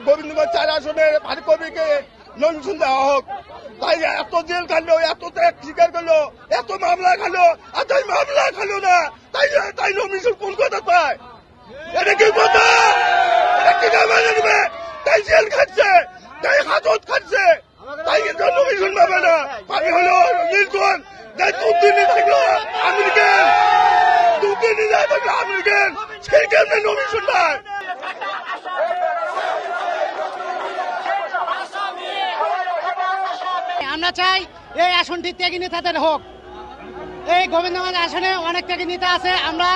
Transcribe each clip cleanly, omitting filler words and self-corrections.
গোবিন্দগঞ্জ 4 আসনে ফারুক কবিরকে নমিনেশন দেওয়া হোক। তাই এত জেল খালো, এত ত্যাগ স্বীকার করলো, এত মামলা খালো, আর তাই মামলা খালো না, তাই নমিনেশন কোন কথা পায়? এটা কি কথা? এটা কি মানে নেবে? তাই জেল খাচ্ছে, তাই হাজত খাচ্ছে, তাই নমিনেশন পাবে না। পাবে হলো নির্দল, তাই 2 দিনে থাকলো আমেরিকান, 2 দিনে থাকলো আমেরিকান, সেই কেমনে নমিনেশন পায়? আমরা চাই এই আসনটি ত্যাগী নেতাদের হোক। এই গোবিন্দগঞ্জ আসনে অনেক ত্যাগী নেতা আছে। আমরা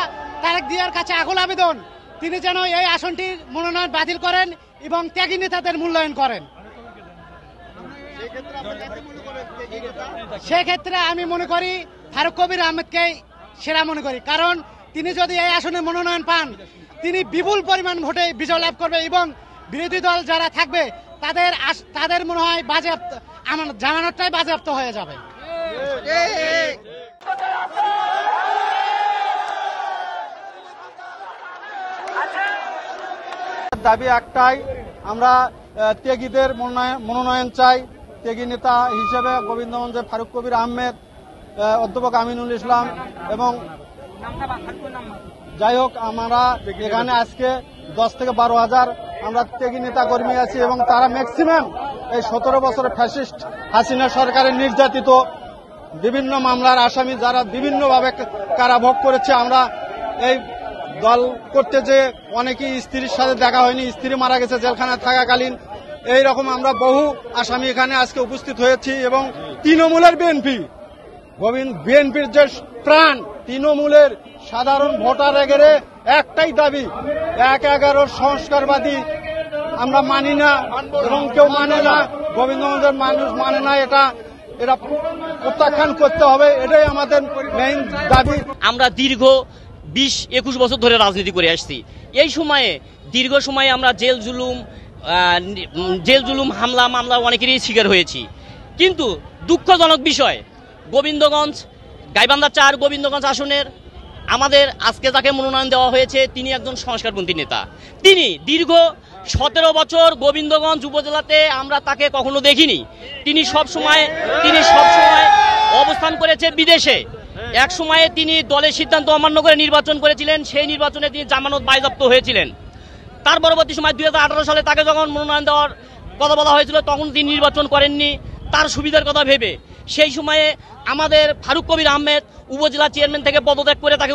তারেক জিয়ার কাছে আকুল আবেদন, তিনি যেন এই আসনটির মনোনয়ন বাতিল করেন এবং ত্যাগী নেতাদের মূল্যায়ন করেন। সেক্ষেত্রে আমি মনে করি ফারুক কবির আহমেদকে সেরা মনে করি, কারণ তিনি যদি এই আসনে মনোনয়ন পান, তিনি বিপুল পরিমাণ ভোটে বিজয় লাভ করবে এবং বিরোধী দল যারা থাকবে তাদের মনে হয় বাজেয়াপ্ত, আমার জামানতটাই বাজেয়াপ্ত হয়ে যাবে। দাবি একটাই, আমরা ত্যাগীদের মনোনয়ন চাই। ত্যাগী নেতা হিসেবে গোবিন্দগঞ্জে ফারুক কবির আহমেদ, অধ্যাপক আমিনুল ইসলাম এবং যাই হোক, আমরা এখানে আজকে 10 থেকে 12 হাজার আমরা ত্যাগী নেতা কর্মী আছি এবং তারা ম্যাক্সিমাম এই 17 বছরের ফ্যাসিস্ট হাসিনা সরকারের নির্যাতিত বিভিন্ন মামলার আসামি, যারা বিভিন্নভাবে কারাভোগ করেছে। আমরা এই দল করতে যে অনেকেই স্ত্রীর সাথে দেখা হয়নি, স্ত্রী মারা গেছে জেলখানায় থাকাকালীন, এইরকম আমরা বহু আসামি এখানে আজকে উপস্থিত হয়েছি। এবং তৃণমূলের বিএনপির যে প্রাণ, তৃণমূলের সাধারণ ভোটার এগেরে একটাই দাবি, 1/11 সংস্কারবাদী আমরা মানি না এবং কেউ মানে না, গোবিন্দগঞ্জের মানুষ মানে না, এটা প্রত্যাখ্যান করতে হবে, এটাই আমাদের মেইন দাবি। আমরা দীর্ঘ 20-21 বছর ধরে রাজনীতি করে আসছি। এই সময়ে দীর্ঘ সময়ে আমরা জেল জুলুম হামলা মামলা অনেকেরই শিকার হয়েছি। কিন্তু দুঃখজনক বিষয়, গোবিন্দগঞ্জ গাইবান্ধা 4 গোবিন্দগঞ্জ আসনের আমাদের আজকে যাকে মনোনয়ন দেওয়া হয়েছে, তিনি একজন সংস্কারপন্থী নেতা। তিনি দীর্ঘ 17 বছর গোবিন্দগঞ্জ উপজেলাতে আমরা তাকে কখনো দেখিনি। তিনি সব সময় অবস্থান করেছে বিদেশে। এক সময়ে তিনি দলের সিদ্ধান্ত অমান্য করে নির্বাচন করেছিলেন, সেই নির্বাচনে তিনি জামানত বাজেয়াপ্ত হয়েছিলেন। তার পরবর্তী সময় 2018 সালে তাকে যখন মনোনয়ন দেওয়ার কথা বলা হয়েছিল, তখন তিনি নির্বাচন করেননি তার সুবিধার কথা ভেবে। সেই সময়ে আমাদের ফারুক কবির আহমেদ উপজেলা চেয়ারম্যান থেকে পদত্যাগ করে তাকে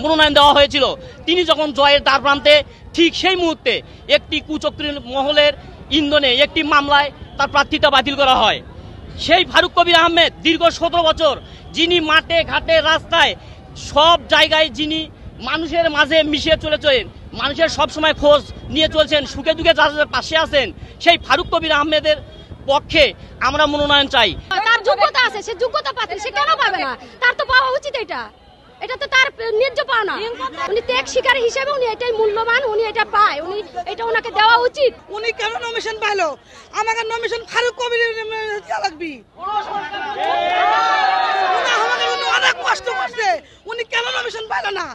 মনোনয়ন দেওয়া হয়েছিল। তিনি যখন জয়ের দ্বার প্রান্তে, ঠিক সেই মুহূর্তে একটি কুচক্রী মহলের ইন্ধনে একটি মামলায় তার প্রার্থিতা বাতিল করা হয়। সেই ফারুক কবির আহমেদ দীর্ঘ 17 বছর, যিনি মাঠে ঘাটে রাস্তায় সব জায়গায় যিনি মানুষের মাঝে মিশে চলেছেন, মানুষের সবসময় খোঁজ নিয়ে চলছেন, সুখে দুঃখে যাদের পাশে আছেন, সেই ফারুক কবির আহমেদের পক্ষে আমরা মনোনয়ন চাই। তার যোগ্যতা আছে, সে যোগ্যতা পাচ্ছে, সে কেন পাবে না? তার তো পাওয়া উচিত, এটা তো তার ন্যায্য পাওনা। উনি ত্যাগ শিকারী হিসেবে উনি এটাই মূল্যবান, উনি এটা পায়, এটা ওনাকে দেওয়া উচিত। উনি কেন নমিনেশন পাইলো? আমাকে নমিনেশন ফারুক কবির লাগবে। অনেক কষ্ট করছে, উনি কেন নমিনেশন পাইলো না?